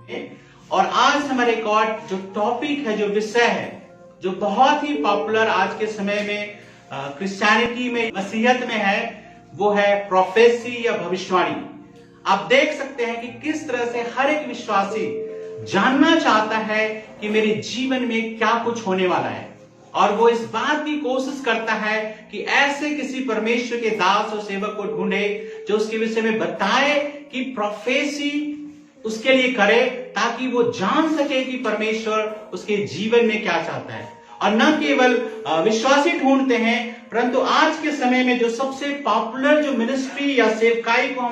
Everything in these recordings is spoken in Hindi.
और आज हमारे एक और जो टॉपिक है, जो विषय है, जो बहुत ही पॉपुलर आज के समय में क्रिश्चियनिटी में, मसीहत में है, वो है प्रोफेसी या भविष्यवाणी। आप देख सकते हैं कि किस तरह से हर एक विश्वासी जानना चाहता है कि मेरे जीवन में क्या कुछ होने वाला है, और वो इस बात की कोशिश करता है कि ऐसे किसी परमेश्वर के दास और सेवक को ढूंढे जो उसके विषय में बताए कि प्रोफेसी उसके लिए करे, ताकि वो जान सके कि परमेश्वर उसके जीवन में क्या चाहता है। और न केवल विश्वासी ढूंढते हैं, परंतु आज के समय में जो सबसे पॉपुलर जो मिनिस्ट्री या सेवकाई को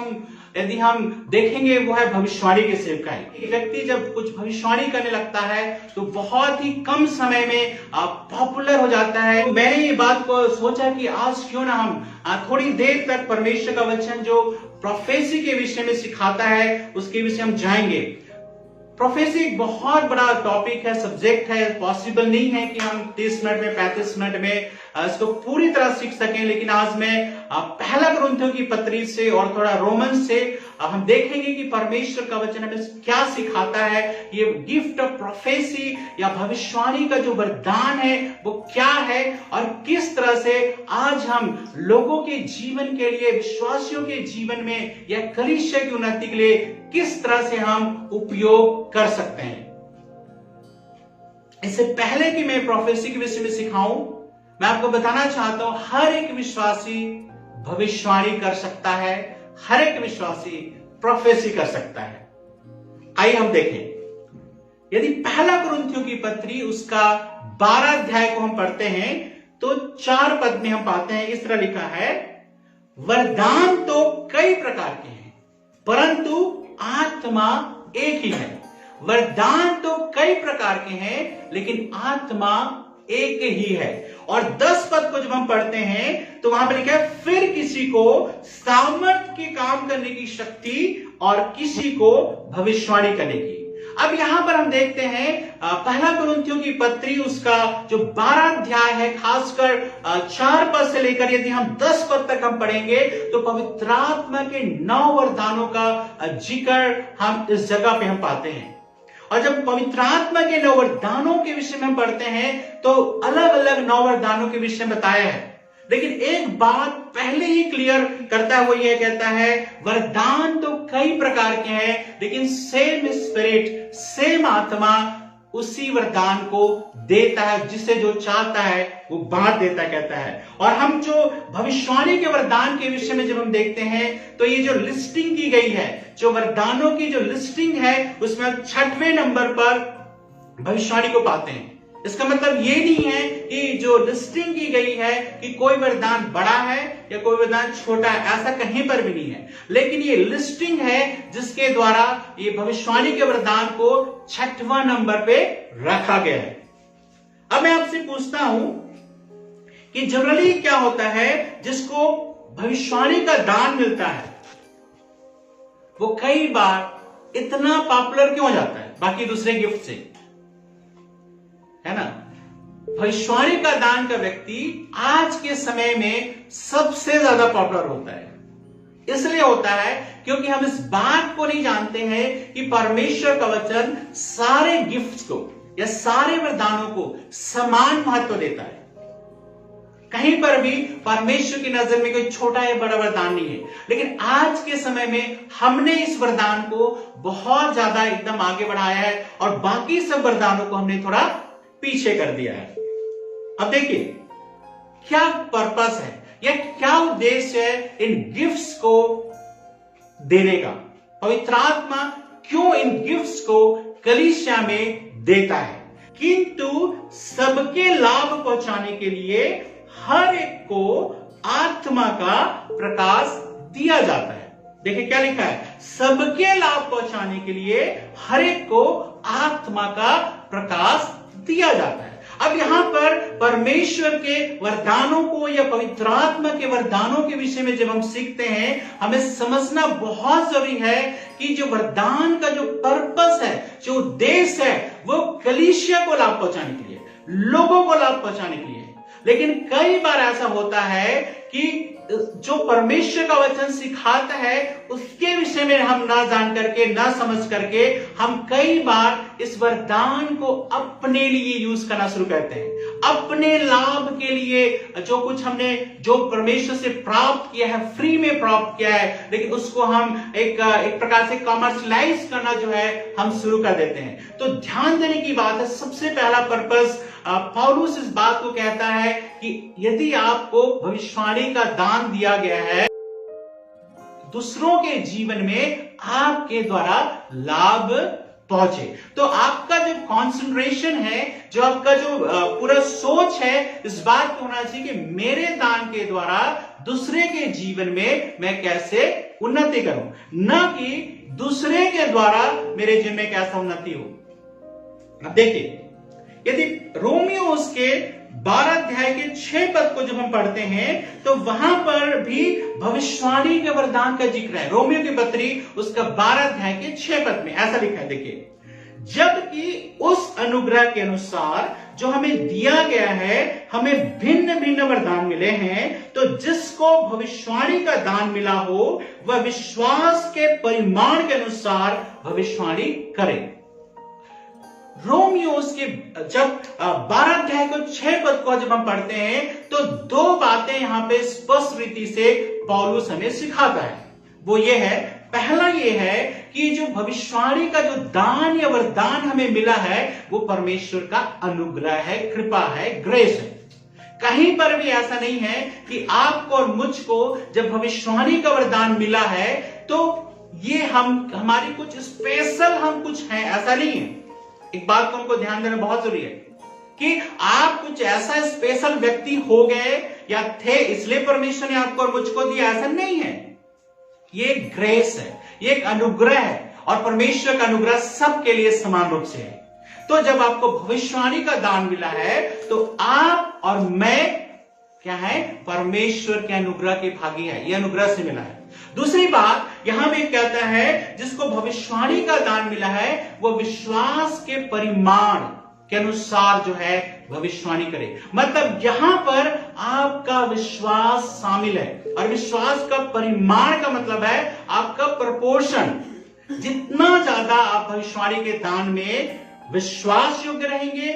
यदि हम देखेंगे, वो है भविष्यवाणी की सेवकाई। एक व्यक्ति जब कुछ भविष्यवाणी करने लगता है तो बहुत ही कम समय में पॉपुलर हो जाता है। मैंने ये बात को सोचा कि आज क्यों ना हम थोड़ी देर तक परमेश्वर का वचन जो प्रोफेसी के विषय में सिखाता है उसके विषय हम जाएंगे। प्रोफेसी एक बहुत बड़ा टॉपिक है, सब्जेक्ट है। पॉसिबल नहीं है कि हम 30 मिनट में 35 मिनट में इसको पूरी तरह सीख सकें, लेकिन आज मैं पहला कुरिन्थियों की पत्री से और थोड़ा रोमन से हम देखेंगे कि परमेश्वर का वचन हमें क्या सिखाता है। ये गिफ्ट ऑफ प्रोफेसी या भविष्यवाणी का जो वरदान है वो क्या है, और किस तरह से आज हम लोगों के जीवन के लिए, विश्वासियों के जीवन में या कलीसिया की उन्नति के लिए किस तरह से हम उपयोग कर सकते हैं। इससे पहले कि मैं प्रोफेसी के विषय में सिखाऊं, मैं आपको बताना चाहता हूं हर एक विश्वासी भविष्यवाणी कर सकता है, हर एक विश्वासी प्रोफेसी कर सकता है। आइए हम देखें। यदि पहला कुरिन्थियों की पत्री उसका 12 अध्याय को हम पढ़ते हैं तो 4 पद में हम पाते हैं, इस तरह लिखा है, वरदान तो कई प्रकार के हैं परंतु आत्मा एक ही है। वरदान तो कई प्रकार के हैं लेकिन आत्मा एक ही है। और 10 पद को जब हम पढ़ते हैं तो वहां पर लिखा है, फिर किसी को सामर्थ के काम करने की शक्ति और किसी को भविष्यवाणी करने की। अब यहां पर हम देखते हैं पहला कुरिन्थियों की पत्री उसका जो 12 अध्याय है, खासकर 4 पद से लेकर यदि हम 10 पद तक हम पढ़ेंगे तो पवित्र आत्मा के 9 वरदानों का जिक्र हम इस जगह पे हम पाते हैं। और जब पवित्र आत्मा के 9 वरदानों के विषय में हम पढ़ते हैं तो अलग अलग 9 वरदानों के विषय में बताया है, लेकिन एक बात पहले ही क्लियर करता है, वो ये कहता है, वरदान तो कई प्रकार के हैं लेकिन सेम स्पिरिट, सेम आत्मा उसी वरदान को देता है, जिसे जो चाहता है वो बांट देता कहता है। और हम जो भविष्यवाणी के वरदान के विषय में जब हम देखते हैं तो ये जो लिस्टिंग की गई है, जो वरदानों की जो लिस्टिंग है, उसमें हम 6वें नंबर पर भविष्यवाणी को पाते हैं। इसका मतलब ये नहीं है कि जो लिस्टिंग की गई है कि कोई वरदान बड़ा है या कोई वरदान छोटा है, ऐसा कहीं पर भी नहीं है, लेकिन ये लिस्टिंग है जिसके द्वारा ये भविष्यवाणी के वरदान को 6वां नंबर पे रखा गया है। अब मैं आपसे पूछता हूं कि जनरली क्या होता है, जिसको भविष्यवाणी का दान मिलता है वो कई बार इतना पॉपुलर क्यों हो जाता है बाकी दूसरे गिफ्ट से, है ना? भविष्यवाणी का दान का व्यक्ति आज के समय में सबसे ज्यादा पॉपुलर होता है। इसलिए होता है क्योंकि हम इस बात को नहीं जानते हैं कि परमेश्वर का वचन सारे गिफ्ट्स को या सारे वरदानों को समान महत्व देता है। कहीं पर भी परमेश्वर की नजर में कोई छोटा या बड़ा वरदान नहीं है, लेकिन आज के समय में हमने इस वरदान को बहुत ज्यादा एकदम आगे बढ़ाया है और बाकी सब वरदानों को हमने थोड़ा पीछे कर दिया है। अब देखिए क्या पर्पस है या क्या उद्देश्य है इन गिफ्ट्स को देने का। पवित्र आत्मा क्यों इन गिफ्ट्स को कलीसिया में देता है, किंतु सबके लाभ पहुंचाने के लिए हर एक को आत्मा का प्रकाश दिया जाता है। देखिए क्या लिखा है, सबके लाभ पहुंचाने के लिए हर एक को आत्मा का प्रकाश दिया जाता है। अब यहां पर परमेश्वर के वरदानों को या पवित्र आत्मा के वरदानों के विषय में जब हम सीखते हैं, हमें समझना बहुत जरूरी है कि जो वरदान का जो पर्पस है, जो उद्देश्य है, वो कलीसिया को लाभ पहुंचाने के लिए, लोगों को लाभ पहुंचाने के लिए। लेकिन कई बार ऐसा होता है कि जो परमेश्वर का वचन सिखाता है उसके विषय में हम ना जान करके, ना समझ करके हम कई बार इस वरदान को अपने लिए यूज करना शुरू करते हैं, अपने लाभ के लिए। जो कुछ हमने जो परमेश्वर से प्राप्त किया है, फ्री में प्राप्त किया है, लेकिन उसको हम एक प्रकार से कमर्शलाइज करना जो है हम शुरू कर देते हैं। तो ध्यान देने की बात है, सबसे पहला पर्पस पौलुस इस बात को कहता है कि यदि आपको भविष्यवाणी का दान दिया गया है, दूसरों के जीवन में आपके द्वारा लाभ पहुंचे, तो आपका जो कंसंट्रेशन है, जो आपका जो पूरा सोच है, इस बात को होना चाहिए कि मेरे दान के द्वारा दूसरे के जीवन में मैं कैसे उन्नति करूं, न कि दूसरे के द्वारा मेरे जीवन में कैसा उन्नति हो। अब देखिए, यदि रोमियो उसके 12 अध्याय के 6 पद को जब हम पढ़ते हैं तो वहां पर भी भविष्यवाणी के वरदान का जिक्र है। रोमियो की पत्री उसका 12 अध्याय के 6 पद में ऐसा लिखा है, देखिए, जबकि उस अनुग्रह के अनुसार जो हमें दिया गया है, हमें भिन्न भिन्न वरदान मिले हैं, तो जिसको भविष्यवाणी का दान मिला हो वह विश्वास के परिमाण के अनुसार भविष्यवाणी करे। रोमियो उसके जब 12 अध्याय को 6 पद को जब हम पढ़ते हैं तो दो बातें यहां पे स्पष्ट रीति से पौलुस हमें सिखाता है। वो ये है, पहला ये है कि जो भविष्यवाणी का जो दान या वरदान हमें मिला है वो परमेश्वर का अनुग्रह है, कृपा है, ग्रेस है। कहीं पर भी ऐसा नहीं है कि आपको और मुझको जब भविष्यवाणी का वरदान मिला है तो ये हमारी कुछ स्पेशल हम कुछ हैं, ऐसा नहीं है। एक बात को हमको ध्यान देना बहुत जरूरी है कि आप कुछ ऐसा स्पेशल व्यक्ति हो गए या थे इसलिए परमेश्वर ने आपको और मुझको दिया, ऐसा नहीं है। ये एक ग्रेस है, ये एक अनुग्रह है, और परमेश्वर का अनुग्रह सबके लिए समान रूप से है। तो जब आपको भविष्यवाणी का दान मिला है तो आप और मैं क्या है, परमेश्वर के अनुग्रह के भागी है, ये अनुग्रह से मिला है। दूसरी बात यहां में कहता है जिसको भविष्यवाणी का दान मिला है वो विश्वास के परिमाण के अनुसार जो है भविष्यवाणी करे। मतलब यहां पर आपका विश्वास शामिल है, और विश्वास का परिमाण का मतलब है आपका प्रोपोर्शन। जितना ज्यादा आप भविष्यवाणी के दान में विश्वास योग्य रहेंगे,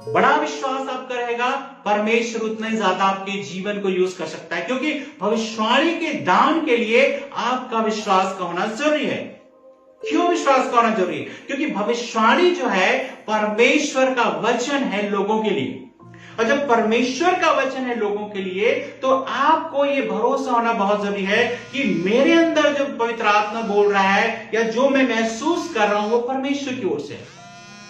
बड़ा विश्वास आपका रहेगा, परमेश्वर उतना ही ज्यादा आपके जीवन को यूज कर सकता है। क्योंकि भविष्यवाणी के दान के लिए आपका विश्वास का होना जरूरी है। क्यों विश्वास का होना जरूरी है? क्योंकि भविष्यवाणी जो है परमेश्वर का वचन है लोगों के लिए, और जब परमेश्वर का वचन है लोगों के लिए तो आपको ये भरोसा होना बहुत जरूरी है कि मेरे अंदर जो पवित्र आत्मा बोल रहा है या जो मैं महसूस कर रहा हूं वो परमेश्वर की ओर से है।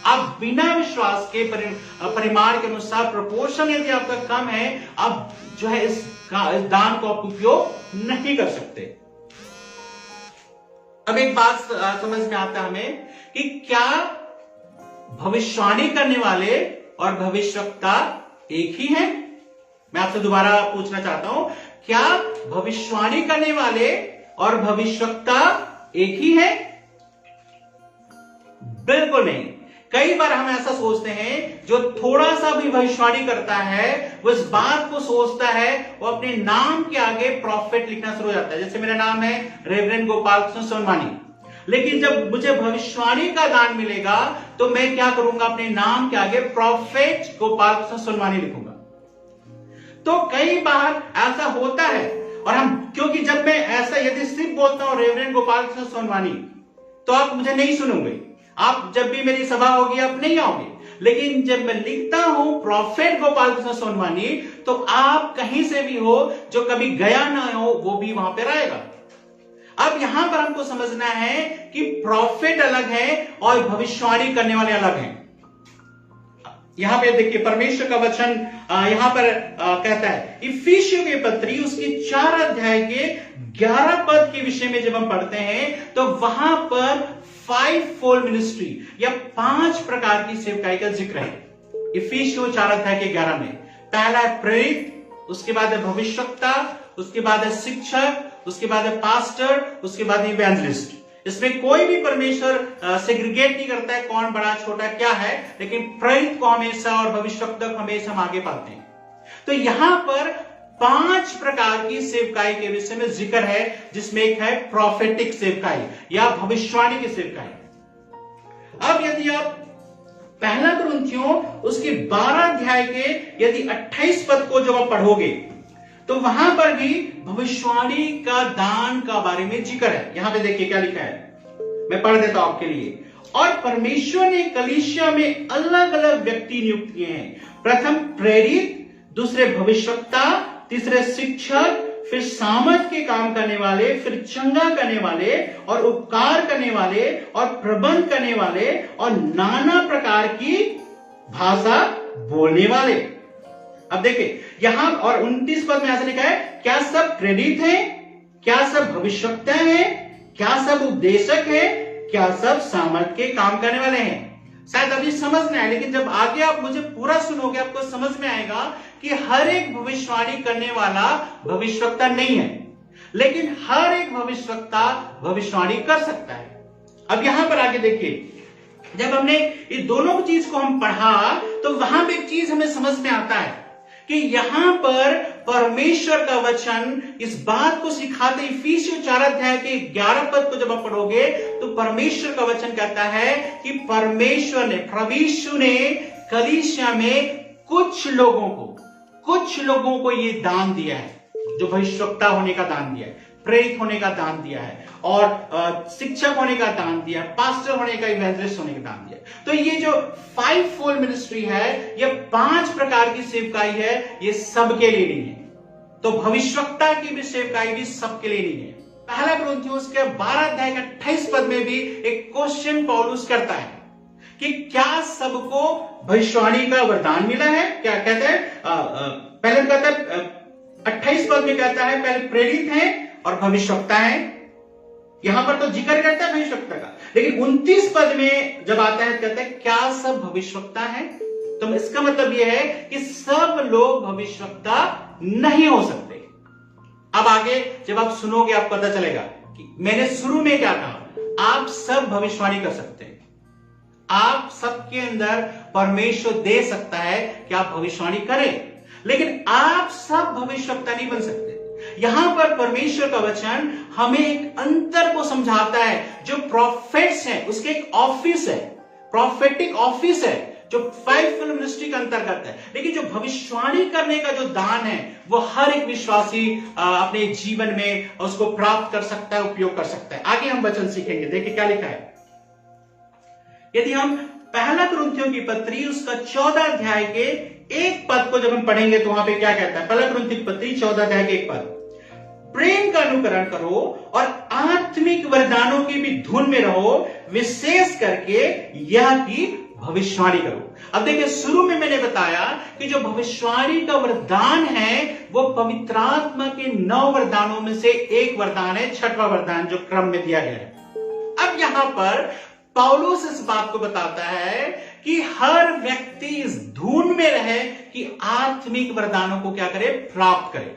आप बिना विश्वास के परिमाण के अनुसार प्रोपोर्शन यदि आपका कम है, आप जो है इस दान को आप उपयोग नहीं कर सकते। अब एक बात समझ में आता है हमें कि क्या भविष्यवाणी करने वाले और भविष्यवक्ता एक ही हैं? मैं आपसे दोबारा पूछना चाहता हूं, क्या भविष्यवाणी करने वाले और भविष्यवक्ता एक ही हैं? बिल्कुल नहीं। कई बार हम ऐसा सोचते हैं, जो थोड़ा सा भी भविष्यवाणी करता है वो इस बात को सोचता है, वो अपने नाम के आगे प्रॉफिट लिखना शुरू हो जाता है। जैसे मेरा नाम है रेवरेंड गोपाल कृष्ण सोनवानी, लेकिन जब मुझे भविष्यवाणी का दान मिलेगा तो मैं क्या करूंगा, अपने नाम के आगे प्रॉफिट गोपाल कृष्ण सोनवानी लिखूंगा। तो कई बार ऐसा होता है, और हम क्योंकि जब मैं ऐसा यदि सिर्फ बोलता हूं रेवरेंड गोपाल कृष्ण सोनवानी तो आप मुझे नहीं सुनोगे, आप जब भी मेरी सभा होगी आप नहीं आओगे। लेकिन जब मैं लिखता हूं प्रॉफिट गोपाल कृष्ण सोनवानी तो आप कहीं से भी हो, जो कभी गया ना हो वो भी वहां पे रहेगा। अब यहां पर हमको समझना है कि प्रॉफिट अलग है और भविष्यवाणी करने वाले अलग हैं। यहां पे देखिए परमेश्वर का वचन यहां पर कहता है, इफिसियों की पत्री उसकी 4 अध्याय के 11 पद के विषय में जब हम पढ़ते हैं तो वहां पर 5 फोल्ड मिनिस्ट्री या 5 प्रकार की सेवकाई का जिक्र है। इफिसियों 4 अध्याय के 11 में पहला है प्रेरित, उसके बाद है भविष्यवक्ता, उसके बाद है शिक्षक, उसके बाद है पास्टर, उसके बाद है इवेंजलिस्ट। इसमें कोई भी परमेश्वर सेग्रीगेट नहीं करता है कौन बड़ा छोटा क्या है, लेकिन प्रेरित को हमेशा और भविष्यवक्ता को हमेशा हम आगे पाते हैं। तो यहां पर 5 प्रकार की सेवकाई के विषय में जिक्र है, जिसमें एक है प्रोफेटिक सेवकाई या भविष्यवाणी की सेवकाई। अब यदि आप पहला कुरिन्थियों उसके 12 अध्याय के यदि 28 पद को जब आप पढ़ोगे तो वहां पर भी भविष्यवाणी का दान का बारे में जिक्र है। यहां पे देखिए क्या लिखा है, मैं पढ़ देता हूं आपके लिए। और परमेश्वर ने कलीसिया में अलग अलग व्यक्ति नियुक्त किए हैं, प्रथम प्रेरित, दूसरे भविष्यवक्ता, तीसरे शिक्षक, फिर सामर्थ के काम करने वाले, फिर चंगा करने वाले और उपकार करने वाले और प्रबंध करने वाले और नाना प्रकार की भाषा बोलने वाले। अब देखिए यहां और 29 पद में ऐसा लिखा है, क्या सब प्रेरित हैं? क्या सब भविष्यवक्ता हैं? क्या सब उपदेशक हैं? क्या सब सामर्थ के काम करने वाले हैं? शायद अभी समझ में आए, लेकिन जब आगे आप मुझे पूरा सुनोगे आपको समझ में आएगा कि हर एक भविष्यवाणी करने वाला भविष्यवक्ता नहीं है, लेकिन हर एक भविष्यवक्ता भविष्यवाणी कर सकता है। अब यहां पर आगे देखिए, जब हमने ये दोनों चीज को हम पढ़ा तो वहां पे एक चीज हमें समझ में आता है कि यहां पर परमेश्वर का वचन इस बात को सिखाते, इफिसियों 4 अध्याय के 11 पद को जब आप पढ़ोगे तो परमेश्वर का वचन कहता है कि परमेश्वर ने, प्रभु यीशु ने कलीसिया में कुछ लोगों को ये दान दिया है, जो भविष्यवक्ता होने का दान दिया है, प्रेरित होने का दान दिया है और शिक्षक होने का दान दिया है, पास्टर होने का, इवेंजलिस्ट होने का दान दिया है। तो ये जो 5 फोल्ड मिनिस्ट्री है, ये 5 प्रकार की सेवकाई है, ये सबके लिए नहीं है। तो भविष्यवक्ता की भी सेवकाई भी सबके लिए नहीं है। पहला कुरिन्थियों उसके 12 अध्याय के 28 पद में भी एक क्वेश्चन पौलुस करता है कि क्या सबको भविष्यवाणी का वरदान मिला है? क्या कहते हैं, पहले कहता है 28 पद में कहता है पहले प्रेरित हैं और भविष्यवक्ता है, यहां पर तो जिक्र करता है भविष्यवक्ता का, लेकिन 29 पद में जब आता है कहता है क्या सब भविष्यवक्ता है? तो इसका मतलब यह है कि सब लोग भविष्यवक्ता नहीं हो सकते। अब आगे जब आप सुनोगे आप पता चलेगा कि मैंने शुरू में क्या कहा, आप सब भविष्यवाणी कर सकते हैं, आप सबके अंदर परमेश्वर दे सकता है कि आप भविष्यवाणी करें, लेकिन आप सब भविष्यवक्ता नहीं बन सकते। यहां पर परमेश्वर का वचन हमें एक अंतर को समझाता है। जो प्रोफेट्स हैं उसके एक ऑफिस है, प्रोफेटिक ऑफिस है, जो 5 फोल्ड मिनिस्ट्री का अंतर्गत है, लेकिन जो भविष्यवाणी करने का जो दान है वो हर एक विश्वासी अपने जीवन में उसको प्राप्त कर सकता है, उपयोग कर सकता है। आगे हम वचन सीखेंगे, देखिए क्या लिखा है। यदि हम पहला कुरिन्थियों की पत्री उसका 14 अध्याय के 1 पद को जब हम पढ़ेंगे तो वहां पे क्या कहता है, पहला कुरिन्थियों की पत्री 14 अध्याय के 1 पद, प्रेम का अनुकरण करो और आत्मिक वरदानों की भी धुन में रहो, विशेष करके यह कि भविष्यवाणी करो। अब देखिए शुरू में मैंने बताया कि जो भविष्यवाणी का वरदान है वो पवित्र आत्मा के 9 वरदानों में से एक वरदान है, 6वां वरदान जो क्रम में दिया गया है। अब यहां पर पौलुस इस बात को बताता है कि हर व्यक्ति इस धुन में रहे कि आत्मिक वरदानों को क्या करे, प्राप्त करे।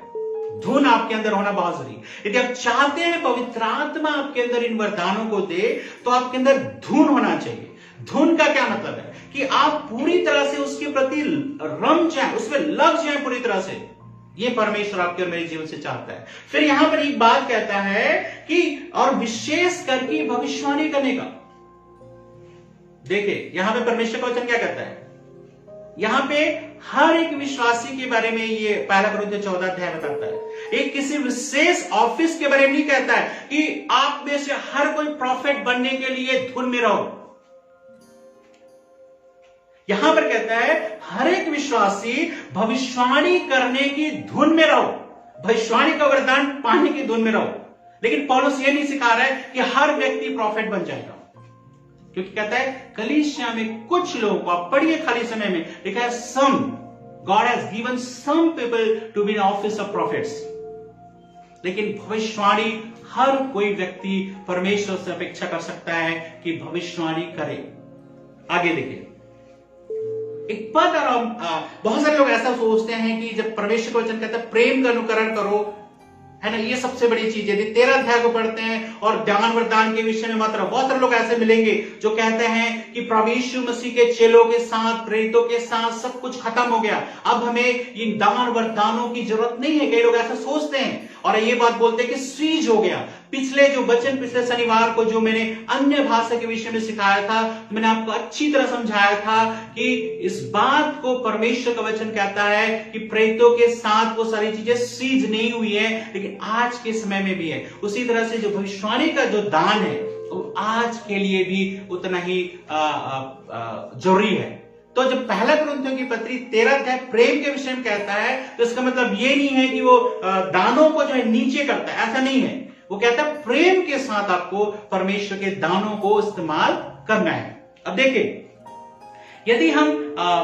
धुन आपके अंदर होना बहुत जरूरी। यदि आप चाहते हैं पवित्र आत्मा आपके अंदर इन वरदानों को दे तो आपके अंदर धुन होना चाहिए। धुन का क्या मतलब है कि आप पूरी तरह से उसके प्रति रम जाए, उसमें लग जाए पूरी तरह से। ये परमेश्वर आपके और मेरे जीवन से चाहता है। फिर यहां पर एक बात कहता है कि और विशेष करके भविष्यवाणी करने का। देखिए यहां पे परमेश्वर का वचन क्या कहता है, यहां पे हर एक विश्वासी के बारे में ये पहला कुरिन्थियों 14 अध्याय बताता है। एक किसी विशेष ऑफिस के बारे में नहीं कहता है कि आप में से हर कोई प्रॉफिट बनने के लिए धुन में रहो। यहां पर कहता है हर एक विश्वासी भविष्यवाणी करने की धुन में रहो, भविष्यवाणी का वरदान पाने की धुन में रहो। लेकिन पौलुस ये नहीं सिखा रहा है कि हर व्यक्ति प्रॉफिट बन जाएगा, क्योंकि कहता है कलीसिया में कुछ लोगों को, आप पढ़िए खाली समय में, लिखा है some God has given some people to be in office of prophets. लेकिन भविष्यवाणी हर कोई व्यक्ति परमेश्वर से अपेक्षा कर सकता है कि भविष्यवाणी करे। आगे देखिए एक पद, और बहुत सारे लोग ऐसा सोचते हैं कि जब परमेश्वर का वचन कहता है प्रेम का अनुकरण करो, है ना। ये सबसे बड़ी चीज है। 13 अध्याय को पढ़ते हैं और ज्ञान वरदान के विषय में मात्र बहुत सारे लोग ऐसे मिलेंगे जो कहते हैं कि प्रभु यीशु मसीह के चेलों के साथ, प्रेरितों के साथ सब कुछ खत्म हो गया, अब हमें इन दान वरदानों की जरूरत नहीं है। कई लोग ऐसा सोचते हैं और ये बात बोलते हैं कि स्वीज हो गया। पिछले जो वचन, पिछले शनिवार को जो मैंने अन्य भाषा के विषय में सिखाया था, तो मैंने आपको अच्छी तरह समझाया था कि इस बात को परमेश्वर का वचन कहता है कि प्रेरितों के साथ वो सारी चीजें सीज नहीं हुई है, लेकिन आज के समय में भी है। उसी तरह से जो भविष्यवाणी का जो दान है वो आज के लिए भी उतना ही जरूरी है। तो जब पहला कुरिन्थियों की पत्री 13 अध्याय प्रेम के विषय में कहता है, तो इसका मतलब ये नहीं है कि वो दानों को जो है नीचे करता है, ऐसा नहीं है। वो कहता है प्रेम के साथ आपको परमेश्वर के दानों को इस्तेमाल करना है। अब देखिए, यदि हम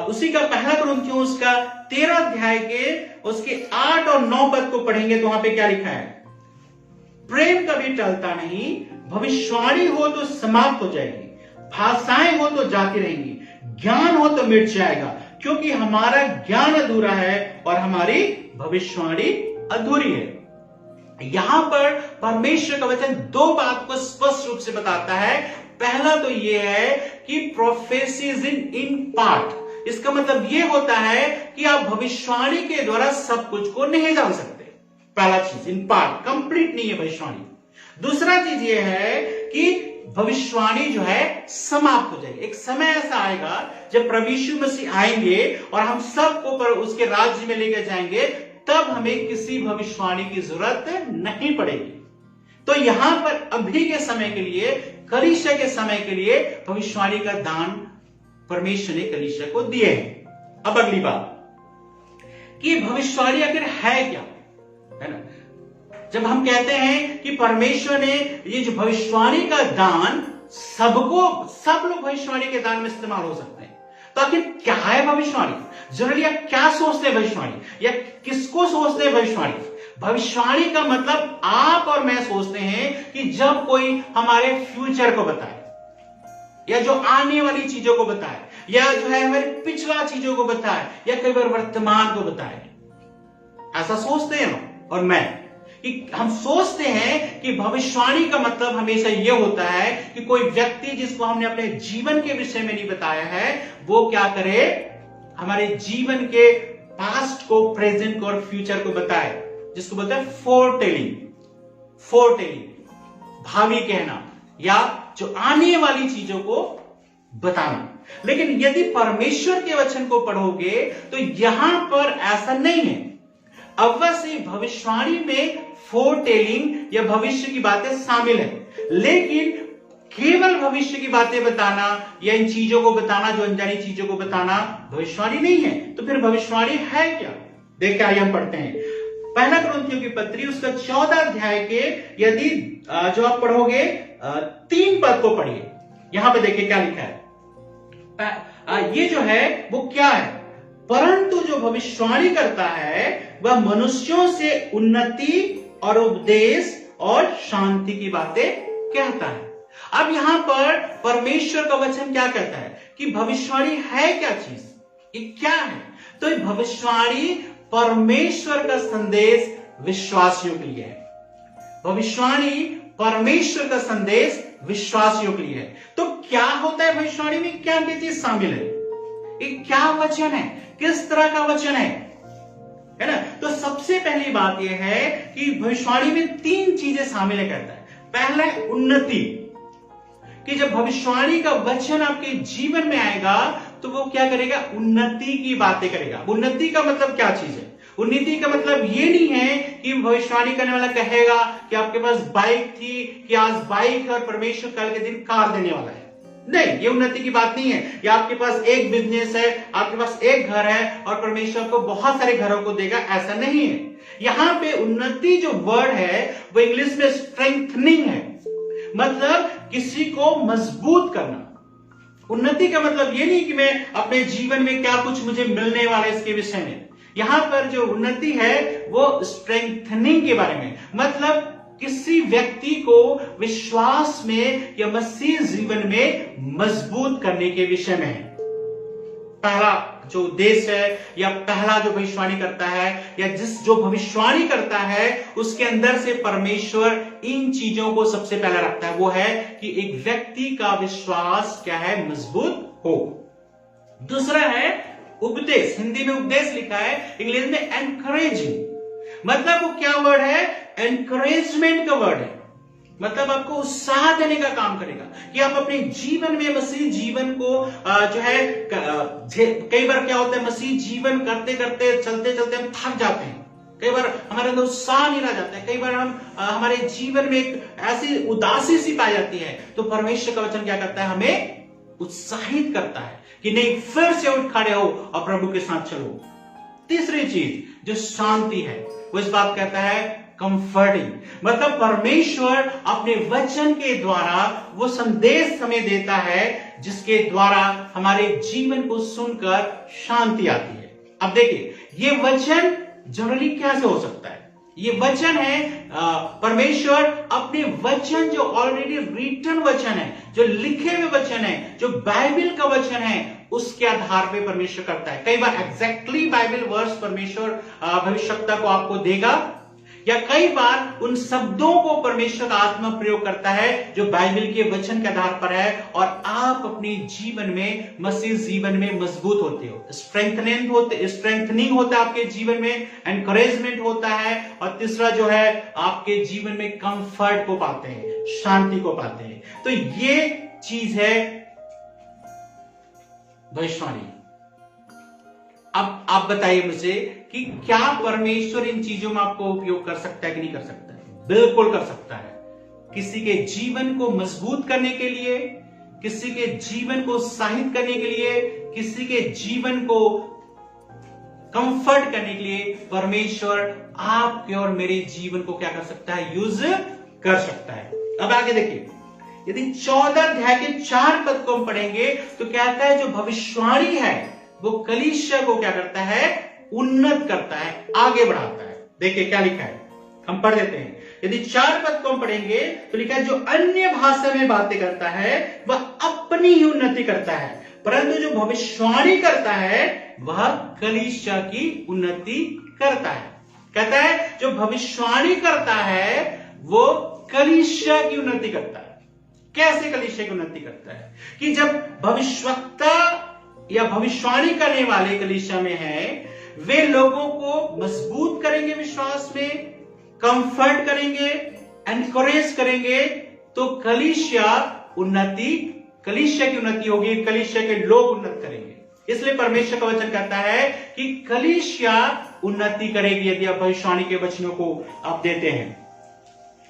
उसी का पहला कुरिन्थियों उसका 13 अध्याय के उसके 8 और 9 पद को पढ़ेंगे तो वहां पे क्या लिखा है? प्रेम कभी टलता नहीं, भविष्यवाणी हो तो समाप्त हो जाएगी, भाषाएं हो तो जाती रहेंगी, ज्ञान हो तो मिट जाएगा, क्योंकि हमारा ज्ञान अधूरा है और हमारी भविष्यवाणी अधूरी है। यहां पर परमेश्वर का वचन दो बात को स्पष्ट रूप से बताता है। पहला तो यह है कि प्रोफेसीज इन पार्ट, इसका मतलब यह होता है कि आप भविष्यवाणी के द्वारा सब कुछ को नहीं जान सकते। पहला चीज, इन पार्ट, कंप्लीट नहीं है भविष्यवाणी। दूसरा चीज यह है कि भविष्यवाणी जो है समाप्त हो जाएगी। एक समय ऐसा आएगा जब प्रभु यीशु मसीह आएंगे और हम सबको पर उसके राज्य में लेकर जाएंगे, तब हमें किसी भविष्यवाणी की जरूरत नहीं पड़ेगी। तो यहां पर अभी के समय के लिए, कलीसिया के समय के लिए भविष्यवाणी का दान परमेश्वर ने कलीसिया को दिए हैं। अब अगली बात कि भविष्यवाणी आखिर है क्या, है ना। जब हम कहते हैं कि परमेश्वर ने ये जो भविष्यवाणी का दान सबको, सब लोग भविष्यवाणी के दान में इस्तेमाल हो सकते हैं, तो आखिर क्या है भविष्यवाणी? जरूरी आप क्या सोचते हैं भविष्यवाणी, या किसको सोचते हैं भविष्यवाणी? भविष्यवाणी का मतलब आप और मैं सोचते हैं कि जब कोई हमारे फ्यूचर को बताए, या जो आने वाली चीजों को बताए, या जो है हमारे पिछला चीजों को बताए, या कई बार वर्तमान को बताए, ऐसा सोचते हैं। और मैं कि हम सोचते हैं कि भविष्यवाणी का मतलब हमेशा यह होता है कि कोई व्यक्ति जिसको हमने अपने जीवन के विषय में नहीं बताया है, वो क्या करे, हमारे जीवन के पास्ट को, प्रेजेंट को और फ्यूचर को बताए, जिसको बोलते हैं फोरटेलिंग। भावी कहना या जो आने वाली चीजों को बताना। लेकिन यदि परमेश्वर के वचन को पढ़ोगे तो यहां पर ऐसा नहीं है। अवश्य भविष्यवाणी में फोरटेलिंग या भविष्य की बातें शामिल है, लेकिन केवल भविष्य की बातें बताना या इन चीजों को बताना, जो अनजानी चीजों को बताना, भविष्यवाणी नहीं है। तो फिर भविष्यवाणी है क्या? देखिए, आइए हम पढ़ते हैं पहला कुरिन्थियों की पत्री उसका 14 अध्याय के, यदि जो आप पढ़ोगे 3 पद को पढ़िए। यहां पे देखिए क्या लिखा है। ये जो है वो क्या है? परंतु जो भविष्यवाणी करता है वह मनुष्यों से उन्नति और उपदेश और शांति की बातें कहता है। अब यहां पर परमेश्वर का वचन क्या कहता है कि भविष्यवाणी है क्या चीज, ये क्या है? तो ये भविष्यवाणी परमेश्वर का संदेश विश्वासियों के लिए है। भविष्यवाणी परमेश्वर का संदेश विश्वासियों के लिए है। तो क्या होता है भविष्यवाणी में, क्या क्या चीज शामिल है, ये क्या वचन है, किस तरह का वचन है ना। तो सबसे पहली बात यह है कि भविष्यवाणी में 3 चीजें शामिल है, कहता है। पहला है उन्नति, कि जब भविष्यवाणी का वचन आपके जीवन में आएगा तो वो क्या करेगा, उन्नति की बातें करेगा। उन्नति का मतलब क्या चीज है? उन्नति का मतलब ये नहीं है कि भविष्यवाणी करने वाला कहेगा कि आपके पास बाइक थी कि आज बाइक है और परमेश्वर कल के दिन कार देने वाला है। नहीं, ये उन्नति की बात नहीं है। या आपके पास एक बिजनेस है, आपके पास एक घर है और परमेश्वर को बहुत सारे घरों को देगा, ऐसा नहीं है। यहां पे उन्नति जो वर्ड है वो इंग्लिश में स्ट्रेंथनिंग है, मतलब किसी को मजबूत करना। उन्नति का मतलब ये नहीं कि मैं अपने जीवन में क्या कुछ मुझे मिलने वाला है इसके विषय में। यहां पर जो उन्नति है वो स्ट्रेंथनिंग के बारे में, मतलब किसी व्यक्ति को विश्वास में या मसीह जीवन में मजबूत करने के विषय में है। पहला जो उद्देश्य है या पहला जो भविष्यवाणी करता है या जो भविष्यवाणी करता है उसके अंदर से परमेश्वर इन चीजों को सबसे पहले रखता है। वो है कि एक व्यक्ति का विश्वास क्या है, मजबूत हो। दूसरा है उपदेश, हिंदी में उपदेश लिखा है, इंग्लिश में एनकरेजिंग। मतलब वो क्या वर्ड है, एनकरेजमेंट का वर्ड है। मतलब आपको उत्साह देने का काम करेगा कि आप अपने जीवन में मसीह जीवन को जो है, कई बार क्या होता है, मसीह जीवन करते करते चलते चलते हम थक जाते हैं। कई बार हमारे अंदर उत्साह नहीं रह जाता है। कई बार हम हमारे जीवन में एक ऐसी उदासी सी पाई जाती है। तो परमेश्वर का वचन क्या करता है, हमें उत्साहित करता है कि नहीं, फिर से उठ खड़े हो और प्रभु के साथ चलो। तीसरी चीज जो शांति है, वो इस बात कहता है कंफर्टिंग। मतलब परमेश्वर अपने वचन के द्वारा वो संदेश हमें देता है जिसके द्वारा हमारे जीवन को सुनकर शांति आती है। अब देखिए, ये वचन जनरली कैसे हो सकता है? ये वचन है परमेश्वर अपने वचन जो ऑलरेडी रिटन वचन है, जो लिखे हुए वचन है, जो बाइबल का वचन है, उसके आधार पे परमेश्वर करता है। कई बार एग्जैक्टली बाइबल वर्स परमेश्वर भविष्यवक्ता को आपको देगा, या कई बार उन शब्दों को परमेश्वर का आत्मा प्रयोग करता है जो बाइबल के वचन के आधार पर है, और आप अपने जीवन में, मसीह जीवन में मजबूत होते हो, स्ट्रेंथनिंग होता है आपके जीवन में, एनकरेजमेंट होता है, और तीसरा जो है आपके जीवन में कंफर्ट को पाते हैं, शांति को पाते हैं। तो ये चीज है भविष्यवाणी। अब आप बताइए मुझे कि क्या परमेश्वर इन चीजों में आपको उपयोग कर सकता है कि नहीं कर सकता है? बिल्कुल कर सकता है। किसी के जीवन को मजबूत करने के लिए, किसी के जीवन को उत्साहित करने के लिए, किसी के जीवन को कंफर्ट करने के लिए परमेश्वर आपके और मेरे जीवन को क्या कर सकता है, यूज कर सकता है। अब आगे देखिए, यदि 14 अध्याय के 4 पद को हम पढ़ेंगे तो कहता है जो भविष्यवाणी है वो कलीसिया को क्या करता है, उन्नत करता है, आगे बढ़ाता है। देखिए क्या लिखा है, हम पढ़ लेते हैं। यदि 4 पद को हम पढ़ेंगे तो लिखा है जो अन्य भाषा में बातें करता है वह अपनी ही उन्नति करता है, परंतु जो भविष्यवाणी करता है वह कलीसिया की उन्नति करता है। कहता है जो भविष्यवाणी करता है वो कलीसिया की उन्नति करता है। कैसे कलीसिया की उन्नति करता है? कि जब भविष्यवक्ता या भविष्यवाणी करने वाले कलीसिया में है, वे लोगों को मजबूत करेंगे, विश्वास में कंफर्ट करेंगे, एनकरेज करेंगे, तो कलीसिया की उन्नति होगी, कलीसिया के लोग उन्नत करेंगे। इसलिए परमेश्वर का वचन कहता है कि कलीसिया उन्नति करेगी यदि आप भविष्यवाणी के वचनों को आप देते हैं।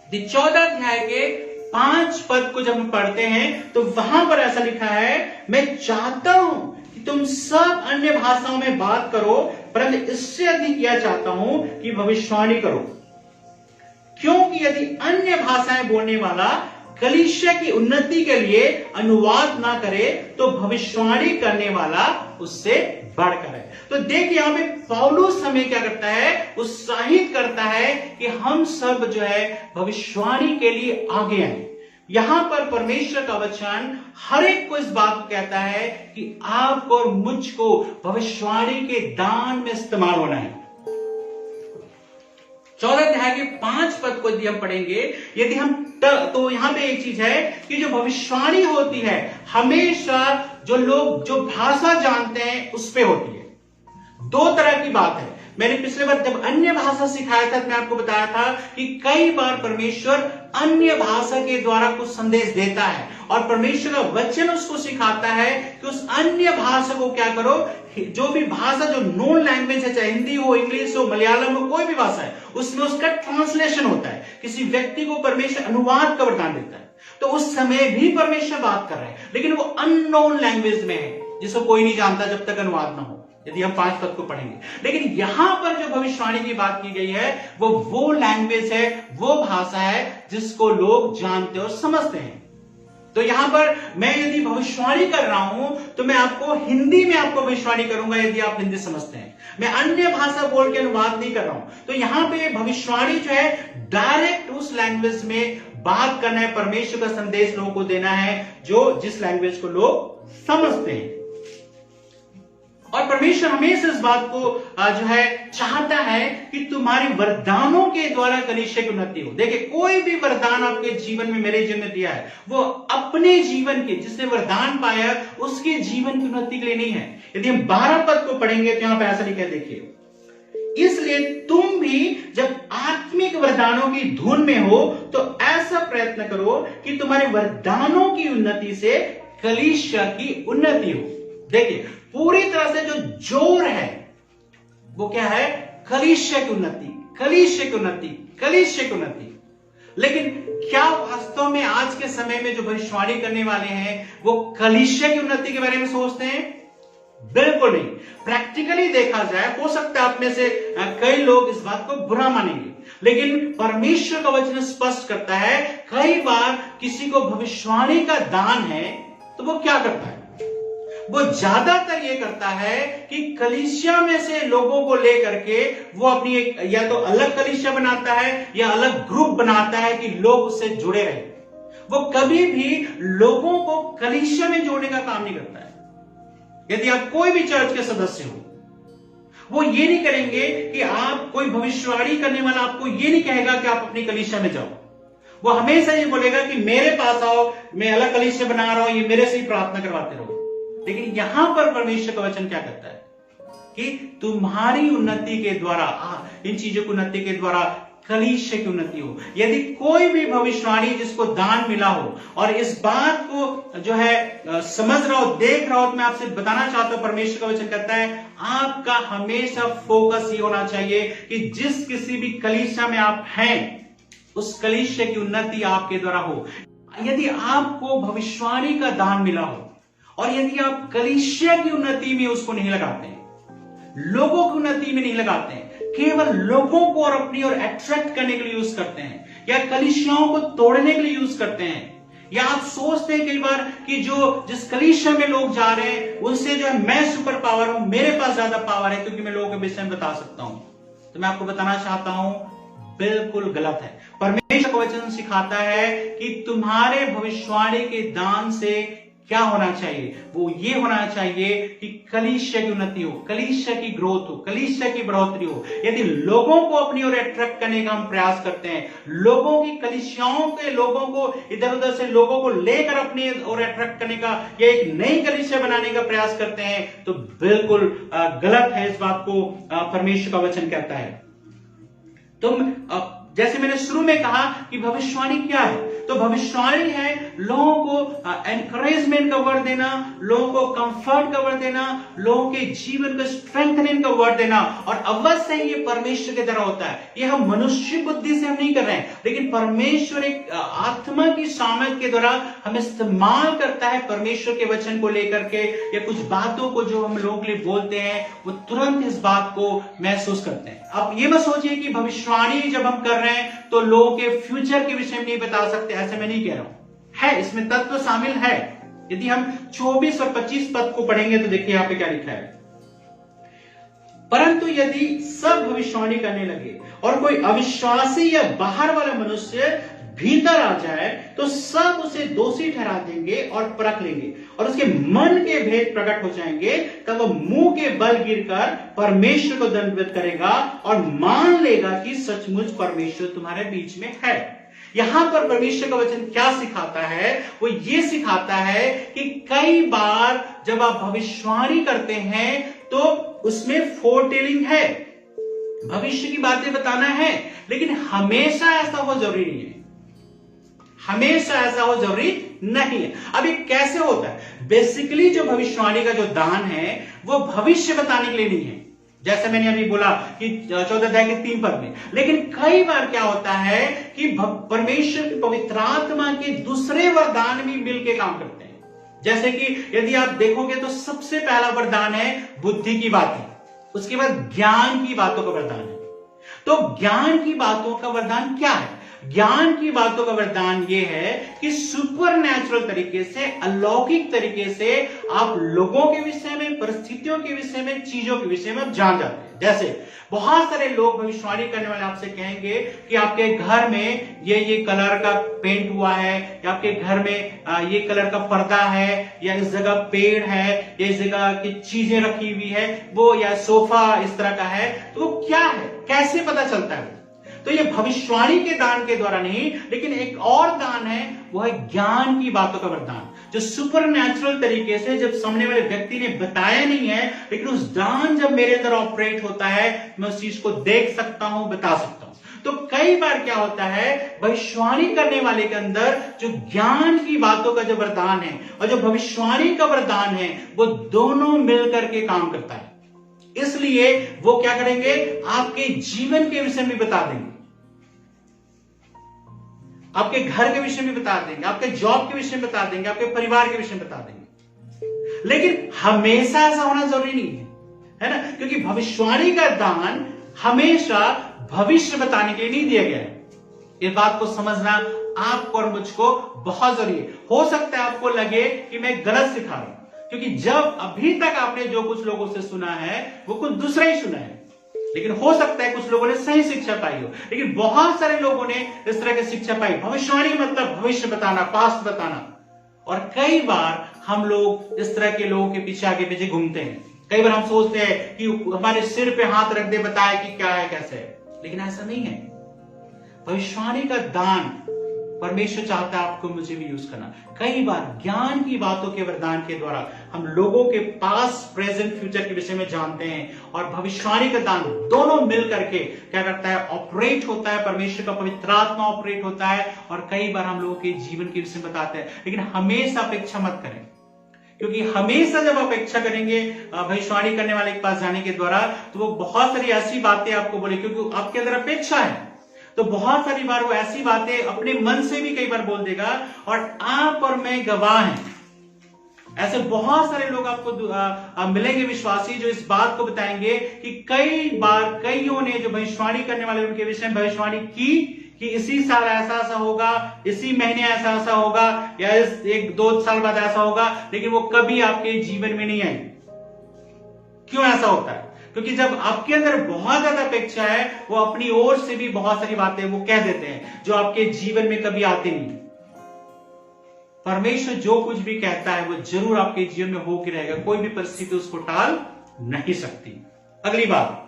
14 अध्याय के 5 पद को जब हम पढ़ते हैं तो वहां पर ऐसा लिखा है, मैं चाहता हूं तुम सब अन्य भाषाओं में बात करो, परंतु इससे अधिक यह चाहता हूं कि भविष्यवाणी करो, क्योंकि यदि अन्य भाषाएं बोलने वाला कलीसिया की उन्नति के लिए अनुवाद ना करे तो भविष्यवाणी करने वाला उससे बढ़कर है। तो देखिए यहां पे पौलुस हमें क्या करता है, उत्साहित करता है कि हम सब जो है भविष्यवाणी के लिए आगे आए। यहां पर परमेश्वर का वचन हर एक को इस बात को कहता है कि आपको और मुझको भविष्यवाणी के दान में इस्तेमाल होना है। 14 अध्याय के 5 पद को यदि हम पढ़ेंगे, यदि हम तो यहां पे एक चीज है कि जो भविष्यवाणी होती है हमेशा जो लोग जो भाषा जानते हैं उस पे होती है। 2 तरह की बात है। मैंने पिछले बार जब अन्य भाषा सिखाया था तो मैं आपको बताया था कि कई बार परमेश्वर अन्य भाषा के द्वारा कुछ संदेश देता है और परमेश्वर का वचन उसको सिखाता है कि उस अन्य भाषा को क्या करो, जो भी भाषा जो नोन लैंग्वेज है, चाहे हिंदी हो, इंग्लिश हो, मलयालम हो, कोई भी भाषा है, उसमें उसका ट्रांसलेशन होता है। किसी व्यक्ति को परमेश्वर अनुवाद का वरदान देता है, तो उस समय भी परमेश्वर बात कर रहे हैं, लेकिन वो अननोन लैंग्वेज में है जिसको कोई नहीं जानता जब तक अनुवाद ना हो, यदि हम 5 पद को पढ़ेंगे। लेकिन यहां पर जो भविष्यवाणी की बात की गई है वो लैंग्वेज है, वो भाषा है जिसको लोग जानते और समझते हैं। तो यहां पर मैं यदि भविष्यवाणी कर रहा हूं तो मैं आपको हिंदी में आपको भविष्यवाणी करूंगा यदि आप हिंदी समझते हैं। मैं अन्य भाषा बोल के अनुवाद नहीं कर रहा हूं। तो यहां पे भविष्यवाणी जो है डायरेक्ट उस लैंग्वेज में बात करना है, परमेश्वर का संदेश लोगों को देना है जो जिस लैंग्वेज को लोग समझते हैं। और परमेश्वर हमेशा इस बात को जो है चाहता है कि तुम्हारे वरदानों के द्वारा कलीसिया की उन्नति हो। देखिए, कोई भी वरदान आपके जीवन में, मेरे जीवन में दिया है, वो अपने जीवन के, जिसने वरदान पाया उसके जीवन की उन्नति के लिए नहीं है। यदि हम 12 पद को पढ़ेंगे तो यहां पर ऐसा लिखा है, देखिए, इसलिए तुम भी जब आत्मिक वरदानों की धुन में हो तो ऐसा प्रयत्न करो कि तुम्हारे वरदानों की उन्नति से कलीसिया की उन्नति हो। देखिए, पूरी तरह से जो जोर है वो क्या है? कलीसिया की उन्नति, कलीसिया की उन्नति, कलीसिया की उन्नति। लेकिन क्या वास्तव में आज के समय में जो भविष्यवाणी करने वाले हैं वो कलीसिया की उन्नति के बारे में सोचते हैं? बिल्कुल नहीं। प्रैक्टिकली देखा जाए, हो सकता है आप में से कई लोग इस बात को बुरा मानेंगे, लेकिन परमेश्वर का वचन स्पष्ट करता है, कई बार किसी को भविष्यवाणी का दान है तो वो क्या करता है? वो ज्यादातर ये करता है कि कलीसिया में से लोगों को लेकर के वो अपनी एक या तो अलग कलीसिया बनाता है या अलग ग्रुप बनाता है कि लोग उससे जुड़े रहे। वो कभी भी लोगों को कलीसिया में जोड़ने का काम नहीं करता है। यदि आप कोई भी चर्च के सदस्य हो, वो ये नहीं करेंगे कि आप, कोई भविष्यवाणी करने वाला आपको ये नहीं कहेगा कि आप अपनी कलीसिया में जाओ। वो हमेशा ये बोलेगा कि मेरे पास आओ, मैं अलग कलीसिया बना रहा हूं, ये मेरे से ही प्रार्थना करवाते रहो। लेकिन यहां पर परमेश्वर का वचन क्या कहता है कि तुम्हारी उन्नति के द्वारा, इन चीजों की उन्नति के द्वारा कलीसिया की उन्नति हो। यदि कोई भी भविष्यवाणी जिसको दान मिला हो और इस बात को जो है समझ रहा हो, देख रहा हो, तो मैं आपसे बताना चाहता हूं, परमेश्वर का वचन कहता है आपका हमेशा फोकस ये होना चाहिए कि जिस किसी भी कलीसिया में आप हैं उस कलीसिया की उन्नति आपके द्वारा हो। यदि आपको भविष्यवाणी का दान मिला हो और यदि आप कलीसिया की उन्नति में उसको नहीं लगाते हैं, लोगों की उन्नति में नहीं लगाते हैं, केवल लोगों को और अपनी ओर अट्रैक्ट करने के लिए यूज करते हैं या कलीसियाओं को तोड़ने के लिए यूज करते हैं, या आप सोचते हैं कई बार कि जिस कलीसिया में लोग जा रहे हैं उनसे जो है मैं सुपर पावर हूं, मेरे पास ज्यादा पावर है क्योंकि मैं लोगों के विषय में बता सकता हूं। तो मैं आपको बताना चाहता हूं, बिल्कुल गलत है। परमेश्वर का वचन सिखाता है कि तुम्हारे भविष्यवाणी के दान से क्या होना चाहिए? वो ये होना चाहिए कि कलीसिया की उन्नति हो, कलीसिया की ग्रोथ हो, कलीसिया की बढ़ोतरी हो। यदि लोगों को अपनी ओर अट्रैक्ट करने का हम प्रयास करते हैं, लोगों की, कलीसियाओं के लोगों को इधर उधर से लोगों को लेकर अपनी ओर अट्रैक्ट करने का या एक नई कलीसिया बनाने का प्रयास करते हैं, तो बिल्कुल गलत है। इस बात को परमेश्वर का वचन कहता है। तुम, जैसे मैंने शुरू में कहा कि भविष्यवाणी क्या है, तो भविष्यवाणी है लोगों को एनकरेजमेंट का वर्ड देना, लोगों को कंफर्ट का वर्ड देना, लोगों के जीवन को स्ट्रेंथनिंग का वर्ड देना। और अवश्य ये परमेश्वर के द्वारा होता है। ये हम मनुष्य बुद्धि से हम नहीं कर रहे हैं, लेकिन परमेश्वर एक आत्मा की सामर्थ के द्वारा हम इस्तेमाल करता है परमेश्वर के वचन को लेकर के, या कुछ बातों को जो हम लोगों के लिए बोलते हैं वो तुरंत इस बात को महसूस करते हैं। अब ये मत सोचिए कि भविष्यवाणी जब हम कर रहे हैं तो लोगों के फ्यूचर के विषय में नहीं बता सकते, ऐसे मैं नहीं कह रहा हूं। है, इसमें तत्व शामिल है। यदि हम 24 और 25 पद को पढ़ेंगे तो देखिए यहां पे क्या लिखा है, परंतु यदि सब भविष्यवाणी करने लगे और कोई अविश्वासी या बाहर वाला मनुष्य भीतर आ जाए तो सब उसे दोषी ठहरा देंगे और परख लेंगे और उसके मन के भेद प्रकट हो जाएंगे। तब वो मुंह के बल गिरकर परमेश्वर को दंडवत करेगा और मान लेगा कि सचमुच परमेश्वर तुम्हारे बीच में है। यहां पर परमेश्वर का वचन क्या सिखाता है? वो ये सिखाता है कि कई बार जब आप भविष्यवाणी करते हैं तो उसमें फोरटेलिंग है, भविष्य की बातें बताना है, लेकिन हमेशा ऐसा हो जरूरी नहीं है। हमेशा ऐसा हो जरूरी नहीं है। अब ये कैसे होता है? बेसिकली जो भविष्यवाणी का जो दान है वो भविष्य बताने के लिए नहीं है, जैसे मैंने अभी बोला कि 14 अध्याय के 3 पद में। लेकिन कई बार क्या होता है कि परमेश्वर की पवित्र आत्मा के दूसरे वरदान भी मिलकर काम करते हैं। जैसे कि यदि आप देखोगे तो सबसे पहला वरदान है बुद्धि की बातें, उसके बाद ज्ञान की बातों का वरदान है। तो ज्ञान की बातों का वरदान क्या है? ज्ञान की बातों का वरदान ये है कि सुपर नेचुरल तरीके से, अलौकिक तरीके से आप लोगों के विषय में, परिस्थितियों के विषय में, चीजों के विषय में आप जान जाते हैं। जैसे बहुत सारे लोग भविष्यवाणी करने वाले आपसे कहेंगे कि आपके घर में ये कलर का पेंट हुआ है, या आपके घर में ये कलर का पर्दा है, या इस जगह पेड़ है, या इस जगह की चीजें रखी हुई है, वो या सोफा इस तरह का है, तो वो क्या है, कैसे पता चलता है? तो ये भविष्यवाणी के दान के द्वारा नहीं, लेकिन एक और दान है, वो है ज्ञान की बातों का वरदान, जो सुपर नेचुरल तरीके से, जब सामने वाले व्यक्ति ने बताया नहीं है, लेकिन उस दान जब मेरे अंदर ऑपरेट होता है, मैं उस चीज को देख सकता हूं, बता सकता हूं। तो कई बार क्या होता है, भविष्यवाणी करने वाले के अंदर जो ज्ञान की बातों का जो वरदान है और जो भविष्यवाणी का वरदान है, वो दोनों मिलकर के काम करता है। इसलिए वो क्या करेंगे, आपके जीवन के विषय में बता देंगे, आपके घर के विषय में बता देंगे, आपके जॉब के विषय में बता देंगे, आपके परिवार के विषय में बता देंगे। लेकिन हमेशा ऐसा होना जरूरी नहीं है ना, क्योंकि भविष्यवाणी का दान हमेशा भविष्य बताने के लिए नहीं दिया गया है। इस बात को समझना आपको और मुझको बहुत जरूरी है। हो सकता है आपको लगे कि मैं गलत सिखा रहा हूं, क्योंकि जब अभी तक आपने जो कुछ लोगों से सुना है वो कुछ दूसरा ही सुना है, लेकिन हो सकता है कुछ लोगों ने सही शिक्षा पाई हो, लेकिन बहुत सारे लोगों ने इस तरह की शिक्षा पाई। भविष्यवाणी मतलब भविष्य बताना, पास्ट बताना। और कई बार हम लोग इस तरह के लोगों के पीछे आगे पीछे घूमते हैं। कई बार हम सोचते हैं कि हमारे सिर पे हाथ रख दे, बताए कि क्या है कैसे है, लेकिन ऐसा नहीं है। भविष्यवाणी का दान परमेश्वर चाहता है आपको मुझे भी यूज करना। कई बार ज्ञान की बातों के वरदान के द्वारा हम लोगों के पास, प्रेजेंट, फ्यूचर के विषय में जानते हैं, और भविष्यवाणी का दान दोनों मिल करके क्या करता है, ऑपरेट होता है। परमेश्वर का पवित्र आत्मा ऑपरेट होता है, और कई बार हम लोगों के जीवन के विषय में बताते हैं। लेकिन हमेशा अपेक्षा मत करें, क्योंकि हमेशा जब अपेक्षा करेंगे भविष्यवाणी करने वाले के पास जाने के द्वारा, तो वो बहुत सारी ऐसी बातें आपको बोले, क्योंकि आपके अंदर अपेक्षा है, तो बहुत सारी बार वो ऐसी बातें अपने मन से भी कई बार बोल देगा, और आप और मैं गवाह हैं। ऐसे बहुत सारे लोग आपको मिलेंगे विश्वासी, जो इस बात को बताएंगे कि कई बार कईयों ने जो भविष्यवाणी करने वाले उनके विषय में भविष्यवाणी की कि इसी साल ऐसा ऐसा होगा, इसी महीने ऐसा ऐसा होगा, या इस 1-2 साल बाद ऐसा होगा, लेकिन वो कभी आपके जीवन में नहीं आई। क्यों ऐसा होता है? क्योंकि जब आपके अंदर बहुत ज्यादा अपेक्षा है, वो अपनी ओर से भी बहुत सारी बातें वो कह देते हैं जो आपके जीवन में कभी आते नहीं। परमेश्वर जो कुछ भी कहता है वो जरूर आपके जीवन में होकर रहेगा, कोई भी परिस्थिति उसको टाल नहीं सकती। अगली बात,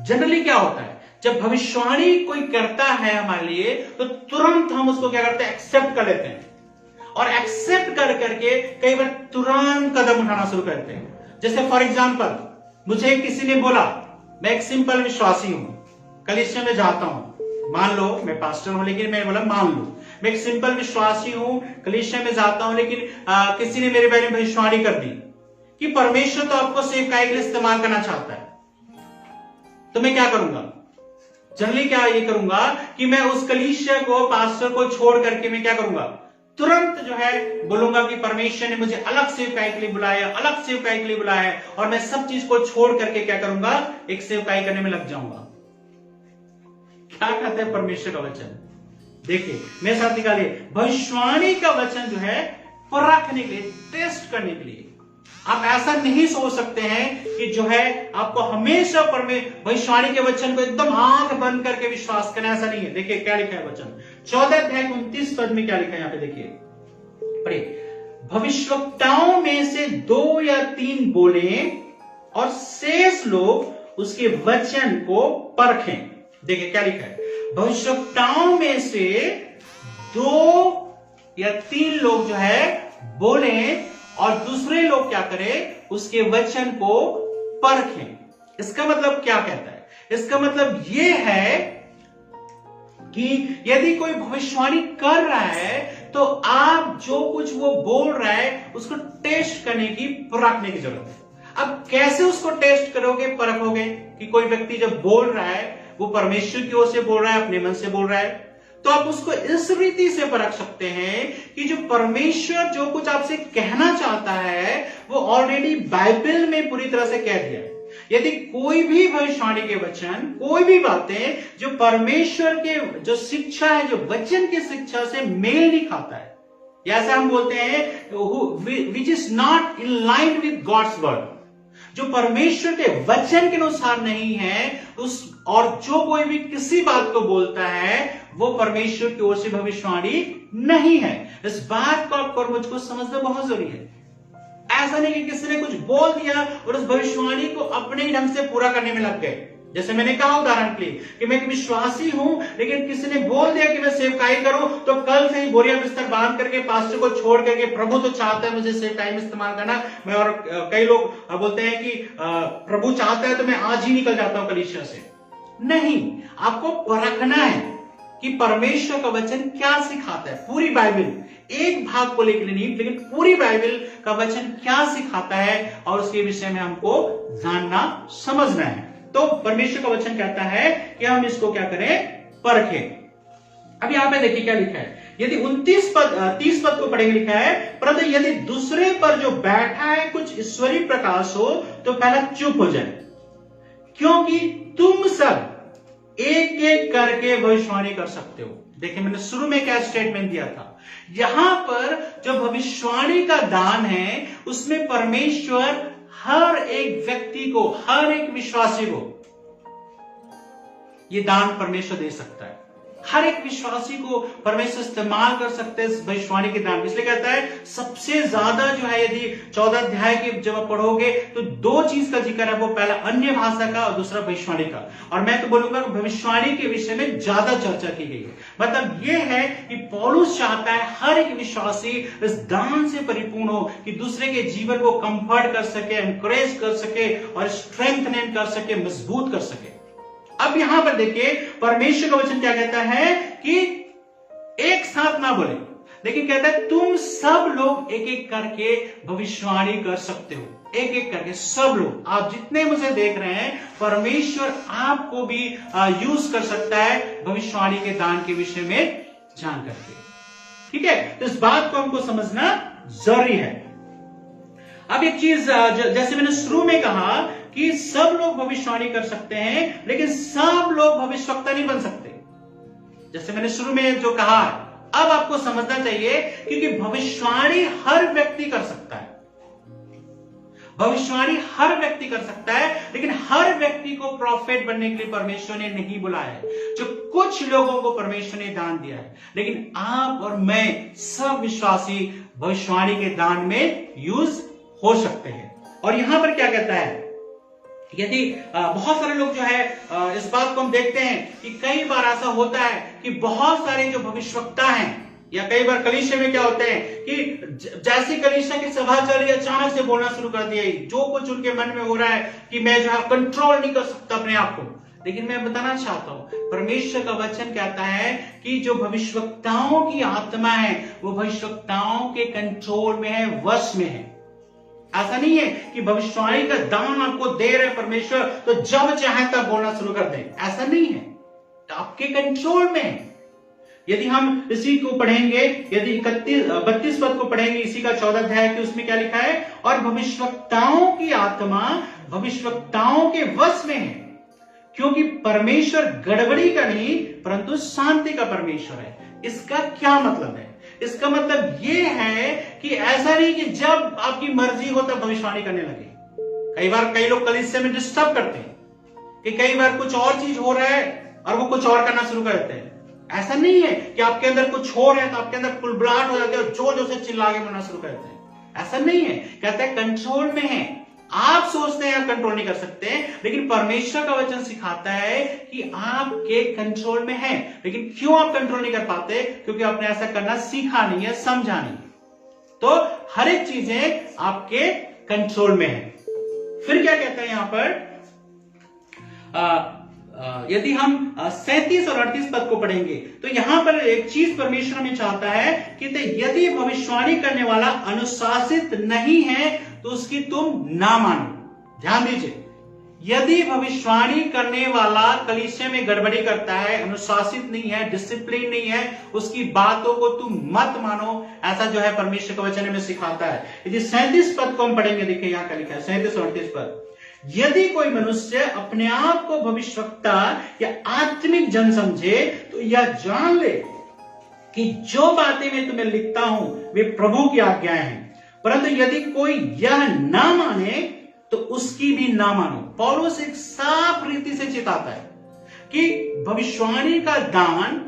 जनरली क्या होता है, जब भविष्यवाणी कोई करता है हमारे लिए, तो तुरंत हम उसको क्या करते हैं, एक्सेप्ट कर लेते हैं, और एक्सेप्ट कर करके कई बार तुरंत कदम उठाना शुरू करते हैं। जैसे फॉर एग्जाम्पल, मुझे किसी ने बोला, मैं एक सिंपल विश्वासी हूं, कलीसिया में जाता हूं, मान लो मैं पास्टर हूं, लेकिन मैं बोला मान लो मैं एक सिंपल विश्वासी हूं, कलीसिया में जाता हूं, लेकिन किसी ने मेरे बारे में भविष्यवाणी कर दी कि परमेश्वर तो आपको सेवकाई के लिए इस्तेमाल करना चाहता है, तो मैं क्या करूंगा? जनरली क्या ये करूंगा कि मैं उस कलीसिया को, पास्टर को छोड़ करके मैं क्या करूंगा, तुरंत जो है बोलूंगा कि परमेश्वर ने मुझे अलग सेवकाई के लिए बुलाया, अलग सेवकाई के लिए बुलाया है, और मैं सब चीज को छोड़ करके क्या करूंगा, एक सेवकाई करने में लग जाऊंगा। क्या कहता है परमेश्वर का वचन? देखिए मेरे साथ निकालिए, भविष्यवाणी का वचन जो है परखने के लिए, टेस्ट करने के लिए। आप ऐसा नहीं सोच सकते हैं कि जो है आपको हमेशा भविष्यवाणी के वचन को एकदम आंख बंद करके विश्वास करना, ऐसा नहीं है। देखिए क्या लिखा है वचन, 14 अध्याय 29 पद में क्या लिखा है, यहां पे देखिए, पढ़िए। भविष्यवक्ताओं में से 2 या 3 बोले और शेष लोग उसके वचन को परखें। देखिए क्या लिखा है, भविष्यवक्ताओं में से 2 या 3 लोग जो है बोले, और दूसरे लोग क्या करें, उसके वचन को परखें। इसका मतलब क्या कहता है? इसका मतलब यह है कि यदि कोई भविष्यवाणी कर रहा है, तो आप जो कुछ वो बोल रहा है उसको टेस्ट करने की, परखने की जरूरत है। अब कैसे उसको टेस्ट करोगे, परखोगे? कि कोई व्यक्ति जब बोल रहा है वो परमेश्वर की ओर से बोल रहा है, अपने मन से बोल रहा है, तो आप उसको इस रीति से परख सकते हैं कि जो परमेश्वर जो कुछ आपसे कहना चाहता है वो ऑलरेडी बाइबल में पूरी तरह से कह दिया है। यदि कोई भी भविष्यवाणी के वचन, कोई भी बातें जो परमेश्वर के जो शिक्षा है, जो वचन की शिक्षा से मेल नहीं खाता है, या ऐसा हम बोलते हैं which is not in line with God's word, जो परमेश्वर के वचन के अनुसार नहीं है, और जो कोई भी किसी बात को बोलता है वो परमेश्वर की ओर से भविष्यवाणी नहीं है। इस बात को आपको और मुझको समझना बहुत जरूरी है। ऐसा नहीं कि किसी ने कुछ बोल दिया और उस भविष्यवाणी को अपने ही ढंग से पूरा करने में लग गए। जैसे मैंने कहा उदाहरण के लिए कि मैं एक विश्वासी हूं, लेकिन किसी ने बोल दिया कि मैं सेवकाई करूं, तो कल से ही बोरिया बिस्तर बांध करके पास्टर को छोड़ करके प्रभु तो चाहता है मुझे सेवकाई में इस्तेमाल करना, मैं, और कई लोग बोलते हैं कि प्रभु चाहता है तो मैं आज ही निकल जाता हूं कलीसिया से। नहीं, आपको परखना है कि परमेश्वर का वचन क्या सिखाता है। पूरी बाइबल, एक भाग को लेकर नहीं, लेकिन पूरी बाइबल का वचन क्या सिखाता है, और उसके विषय में हमको जानना समझना है। तो परमेश्वर का वचन कहता है कि हम इसको क्या करें, परखें। अब यहां पे देखिए क्या लिखा है, यदि 30 पद को पढ़ेंगे, लिखा है, परंतु यदि दूसरे पर जो बैठा है कुछ ईश्वरीय प्रकाश हो तो पहला चुप हो जाए, क्योंकि तुम सब एक एक करके भविष्यवाणी कर सकते हो। देखिए मैंने शुरू में क्या स्टेटमेंट दिया था, यहां पर जो भविष्यवाणी का दान है उसमें परमेश्वर हर एक व्यक्ति को, हर एक विश्वासी को यह दान परमेश्वर दे सकता है। हर एक विश्वासी को परमेश्वर इस्तेमाल कर सकते हैं इस भविष्यवाणी के दान। इसलिए कहता है सबसे ज्यादा जो है, यदि 14 अध्याय के जब आप पढ़ोगे तो 2 चीज का जिक्र है, वो पहला अन्य भाषा का और दूसरा भविष्यवाणी का। और मैं तो बोलूंगा कि भविष्यवाणी के विषय में ज्यादा चर्चा की गई है। मतलब यह है कि पौलुस चाहता है हर एक विश्वासी इस दान से परिपूर्ण हो कि दूसरे के जीवन को कंफर्ट कर सके, एनकरेज कर सके और स्ट्रेंथन कर सके, मजबूत कर सके। अब यहां पर देखिए परमेश्वर का वचन क्या कहता है कि एक साथ ना बोले, लेकिन कहता है तुम सब लोग एक एक करके भविष्यवाणी कर सकते हो। एक एक करके सब लोग, आप जितने मुझे देख रहे हैं, परमेश्वर आपको भी यूज कर सकता है भविष्यवाणी के दान के विषय में जान करके। ठीक है, तो इस बात को हमको समझना जरूरी है। अब एक चीज, जैसे मैंने शुरू में कहा कि सब लोग भविष्यवाणी कर सकते हैं, लेकिन सब लोग भविष्यवक्ता नहीं बन सकते। जैसे मैंने शुरू में जो कहा, अब आपको समझना चाहिए, क्योंकि भविष्यवाणी हर व्यक्ति कर सकता है। भविष्यवाणी हर व्यक्ति कर सकता है, लेकिन हर व्यक्ति को प्रॉफिट बनने के लिए परमेश्वर ने नहीं बुलाया है। जो कुछ लोगों को परमेश्वर ने दान दिया है, लेकिन आप और मैं सब विश्वासी भविष्यवाणी के दान में यूज हो सकते हैं। और यहां पर क्या कहता है, यदि बहुत सारे लोग जो है, इस बात को हम देखते हैं कि कई बार ऐसा होता है कि बहुत सारे जो भविष्यवक्ता हैं, या कई बार कलीसिया में क्या होते हैं कि जैसी कलीसिया की सभा चल रही है अचानक से बोलना शुरू कर दिया, जो कुछ उनके मन में हो रहा है कि मैं जो है कंट्रोल नहीं कर सकता अपने आप को। लेकिन मैं बताना चाहता हूं, परमेश्वर का वचन कहता है कि जो भविष्यवक्ताओं की आत्मा है वो भविष्यवक्ताओं के कंट्रोल में है, वश में है। ऐसा नहीं है कि भविष्यवाणी का दान आपको दे रहे परमेश्वर तो जब चाहे तब बोलना शुरू कर दें, ऐसा नहीं है, तो आपके कंट्रोल में है। यदि हम इसी को पढ़ेंगे, यदि 32 पद को पढ़ेंगे इसी का 14 अध्याय के, उसमें क्या लिखा है, और भविष्यवक्ताओं की आत्मा भविष्यवक्ताओं के वश में है, क्योंकि परमेश्वर गड़बड़ी का नहीं परंतु शांति का परमेश्वर है। इसका क्या मतलब है? इसका मतलब यह है कि ऐसा नहीं कि जब आपकी मर्जी हो तब भविष्यवाणी करने लगे। कई बार कई लोग कलीसिया में डिस्टर्ब करते हैं कि कई बार कुछ और चीज हो रहा है और वो कुछ और करना शुरू कर देते हैं। ऐसा नहीं है कि आपके अंदर कुछ हो रहा है तो आपके अंदर कुलबुलाहट हो जाती है और जोर जोर से चिल्ला के बोलना शुरू कर देते हैं। ऐसा नहीं है, कहता है कंट्रोल में है। आप सोचते हैं आप कंट्रोल नहीं कर सकते, लेकिन परमेश्वर का वचन सिखाता है कि आपके कंट्रोल में है। लेकिन क्यों आप कंट्रोल नहीं कर पाते? क्योंकि आपने ऐसा करना सीखा नहीं है, समझा नहीं। तो हर एक चीजें आपके कंट्रोल में है। फिर क्या कहता है यहां पर, यदि हम 37 और 38 पद को पढ़ेंगे तो यहां पर एक चीज परमेश्वर में चाहता है कि यदि भविष्यवाणी करने वाला अनुशासित नहीं है तो उसकी तुम ना मानो। ध्यान दीजिए, यदि भविष्यवाणी करने वाला कलीसिया में गड़बड़ी करता है, अनुशासित नहीं है, डिसिप्लिन नहीं है, उसकी बातों को तुम मत मानो। ऐसा जो है परमेश्वर के वचन में सिखाता है। यदि 37 पद को हम पढ़ेंगे, देखिए यहां क्या लिखा है, 37 और 38 पद, यदि कोई मनुष्य अपने आप को भविष्यवक्ता या आत्मिक जन समझे तो यह जान ले कि जो बातें मैं तुम्हें लिखता हूं वे प्रभु की आज्ञाएं हैं। परंतु यदि कोई यह ना माने तो उसकी भी ना मानो। पौलुस एक साफ रीति से चिताता है कि भविष्यवाणी का दान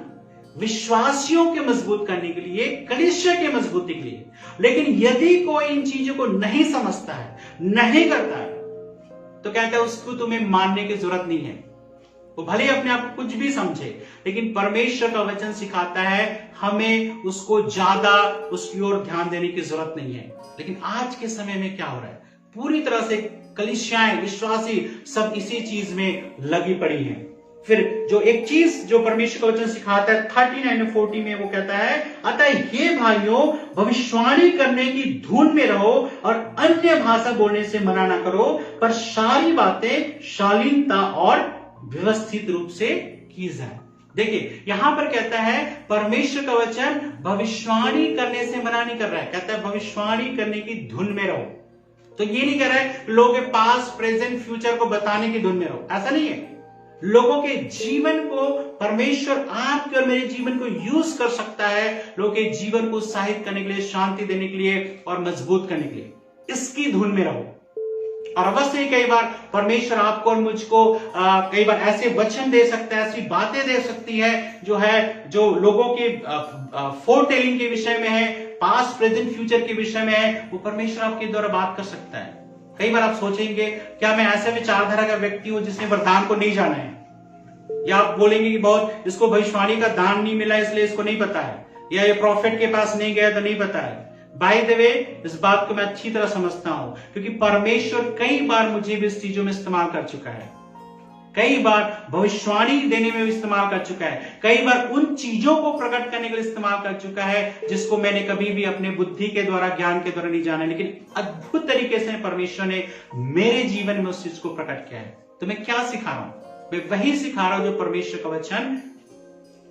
विश्वासियों के मजबूत करने के लिए, कलीसिया के मजबूती के लिए। लेकिन यदि कोई इन चीजों को नहीं समझता है, नहीं करता है, तो कहता है उसको तुम्हें मानने की जरूरत नहीं है। वो भले ही अपने आप को कुछ भी समझे, लेकिन परमेश्वर का वचन सिखाता है हमें उसको ज्यादा उसकी ओर ध्यान देने की जरूरत नहीं है। लेकिन आज के समय में क्या हो रहा है, पूरी तरह से कलीसियाएं, विश्वासी सब इसी चीज में लगी पड़ी हैं। फिर जो एक चीज जो परमेश्वर का वचन सिखाता है 39 और 40 में, वो कहता है, अतः हे भाइयों, भविष्यवाणी करने की धुन में रहो और अन्य भाषा बोलने से मना ना करो, पर सारी बातें शालीनता और व्यवस्थित रूप से की जाए। देखिए यहां पर कहता है परमेश्वर का वचन भविष्यवाणी करने से मना नहीं कर रहा है, कहता है भविष्यवाणी करने की धुन में रहो। तो ये नहीं कह रहा है लोगों के पास प्रेजेंट फ्यूचर को बताने की धुन में रहो, ऐसा नहीं है। लोगों के जीवन को परमेश्वर आपके और मेरे जीवन को यूज कर सकता है, लोगों के जीवन को उत्साहित करने के लिए, शांति देने के लिए और मजबूत करने के लिए। इसकी धुन में रहो। और अवश्य कई बार परमेश्वर आपको और मुझको कई बार ऐसे वचन दे सकता है, ऐसी बातें दे सकती है जो लोगों के फोर टेलिंग के विषय में है, पास्ट प्रेजेंट फ्यूचर के विषय में है, वो परमेश्वर आपके द्वारा बात कर सकता है। कई बार आप सोचेंगे क्या मैं ऐसे विचारधारा का व्यक्ति हूं जिसने वरदान को नहीं जाना है, या आप बोलेंगे कि बहुत इसको भविष्यवाणी का दान नहीं मिला इसलिए इसको नहीं पता है, या ये प्रॉफिट के पास नहीं गया तो नहीं पता है। बाय द वे इस बात को मैं अच्छी तरह समझता हूं, क्योंकि परमेश्वर कई बार मुझे भी इस चीजों में इस्तेमाल कर चुका है, कई बार भविष्यवाणी देने में भी इस्तेमाल कर चुका है, कई बार उन चीजों को प्रकट करने के लिए इस्तेमाल कर चुका है जिसको मैंने कभी भी अपने बुद्धि के द्वारा, ज्ञान के द्वारा नहीं जाना। लेकिन अद्भुत तरीके से परमेश्वर ने मेरे जीवन में उस चीज को प्रकट किया है। तो मैं क्या सिखा रहा हूं? मैं वही सिखा रहा हूं जो परमेश्वर का वचन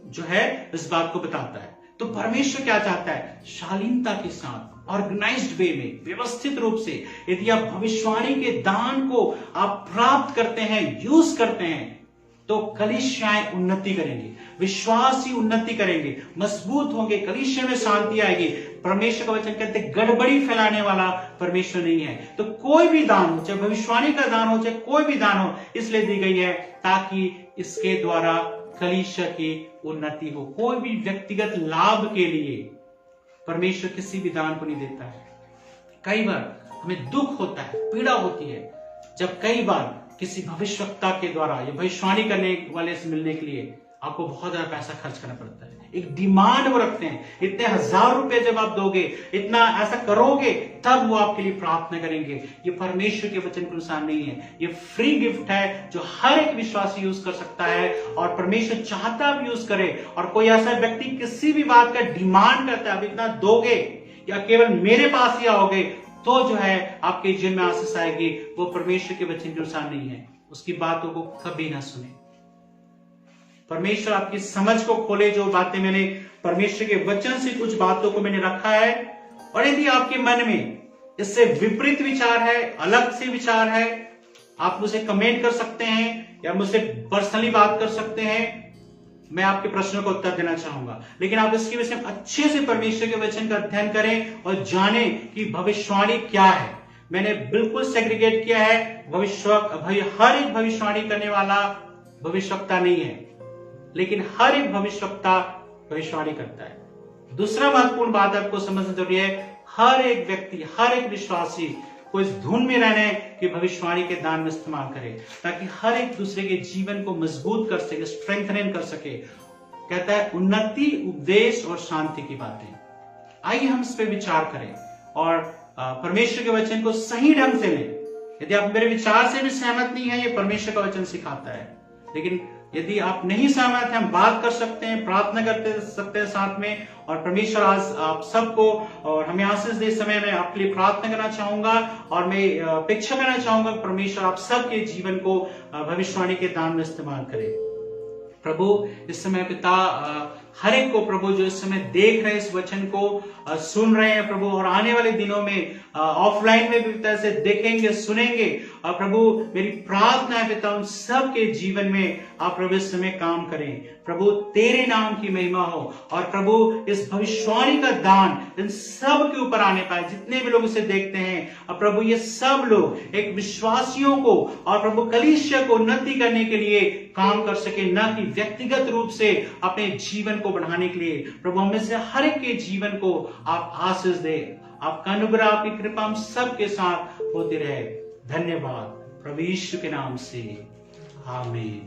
जो है इस बात को बताता है। तो परमेश्वर क्या चाहता है? शालीनता के साथ, ऑर्गेनाइज्ड वे में, व्यवस्थित रूप से यदि आप भविष्यवाणी के दान को आप प्राप्त करते हैं, यूज करते हैं, तो कलीसियाएं उन्नति करेंगे, विश्वासी उन्नति करेंगे, मजबूत होंगे, कलीसिया में शांति आएगी। परमेश्वर का वचन कहते हैं गड़बड़ी फैलाने वाला परमेश्वर नहीं है। तो कोई भी दान हो, चाहे भविष्यवाणी का दान हो, चाहे कोई भी दान हो, इसलिए दी गई है ताकि इसके द्वारा कलीसिया की उन्नति हो। कोई भी व्यक्तिगत लाभ के लिए परमेश्वर किसी भी दान को नहीं देता है। कई बार हमें दुख होता है, पीड़ा होती है, जब कई बार किसी भविष्यवक्ता के द्वारा या भविष्यवाणी करने वाले से मिलने के लिए आपको बहुत ज्यादा पैसा खर्च करना पड़ता है। एक डिमांड वो रखते हैं, इतने 1000 रुपए जब आप दोगे, इतना ऐसा करोगे, तब वो आपके लिए प्रार्थना करेंगे। ये परमेश्वर के वचन के अनुसार नहीं है, ये फ्री गिफ्ट है जो हर एक विश्वासी यूज कर सकता है, और परमेश्वर चाहता भी यूज करे। और कोई ऐसा व्यक्ति किसी भी बात का डिमांड करता है, अब इतना दोगे या केवल मेरे पास ही आओगे तो जो है आपके जीवन में आशीष आएगी, वो परमेश्वर के वचन के अनुसार नहीं है। उसकी बातों को कभी ना सुने। परमेश्वर आपकी समझ को खोले। जो बातें मैंने परमेश्वर के वचन से कुछ बातों को मैंने रखा है, और यदि आपके मन में इससे विपरीत विचार है, अलग से विचार है, आप मुझे कमेंट कर सकते हैं या मुझसे पर्सनली बात कर सकते हैं। मैं आपके प्रश्नों का उत्तर देना चाहूंगा, लेकिन आप इसके विषय में अच्छे से परमेश्वर के वचन का अध्ययन करें और जाने कि भविष्यवाणी क्या है। मैंने बिल्कुल सेग्रीगेट किया है, हर एक भविष्यवाणी करने वाला भविष्यवक्ता नहीं है, लेकिन हर एक भविष्यवक्ता भविष्यवाणी करता है। दूसरा महत्वपूर्ण बात आपको समझना जरूरी है, हर एक व्यक्ति, हर एक विश्वासी को इस धुन में रहने कि भविष्यवाणी के दान में इस्तेमाल करे, ताकि हर एक दूसरे के जीवन को मजबूत कर सके, स्ट्रेंथनिंग कर सके। कहता है उन्नति, उपदेश और शांति की बातें। आइए हम इस पे विचार करें और परमेश्वर के वचन को सही ढंग से लें। यदि आप मेरे विचार से भी सहमत नहीं है, ये परमेश्वर का वचन सिखाता है। लेकिन यदि आप नहीं सहमत हैं, हम बात कर सकते हैं, प्रार्थना करते सकते हैं साथ में। और परमेश्वर आज आप सबको और हमें आशीष दे। समय में आपके लिए प्रार्थना करना चाहूंगा और मैं अपेक्षा करना चाहूंगा परमेश्वर आप सबके जीवन को भविष्यवाणी के दान में इस्तेमाल करे। प्रभु इस समय पिता हर एक को प्रभु जो इस समय देख रहे हैं, इस वचन को सुन रहे हैं प्रभु, और आने वाले दिनों में ऑफलाइन में भी पिता से देखेंगे, सुनेंगे। और प्रभु मेरी प्रार्थना है पिता, उन सब के जीवन में आप प्रभु इस समय काम करें। प्रभु तेरे नाम की महिमा हो, और प्रभु इस भविष्यवाणी का दान इन सब के ऊपर आने पाए, जितने भी लोग इसे देखते हैं। और प्रभु ये सब लोग एक विश्वासियों को और प्रभु कलीसिया को उन्नति करने के लिए काम कर सके, न कि व्यक्तिगत रूप से अपने जीवन को बढ़ाने के लिए। प्रभु हमें से हर एक के जीवन को आप आशीष दे, आपका अनुग्रह, आपकी कृपा हम सबके साथ होती रहे। धन्यवाद प्रभु यीशु के नाम से, आमीन।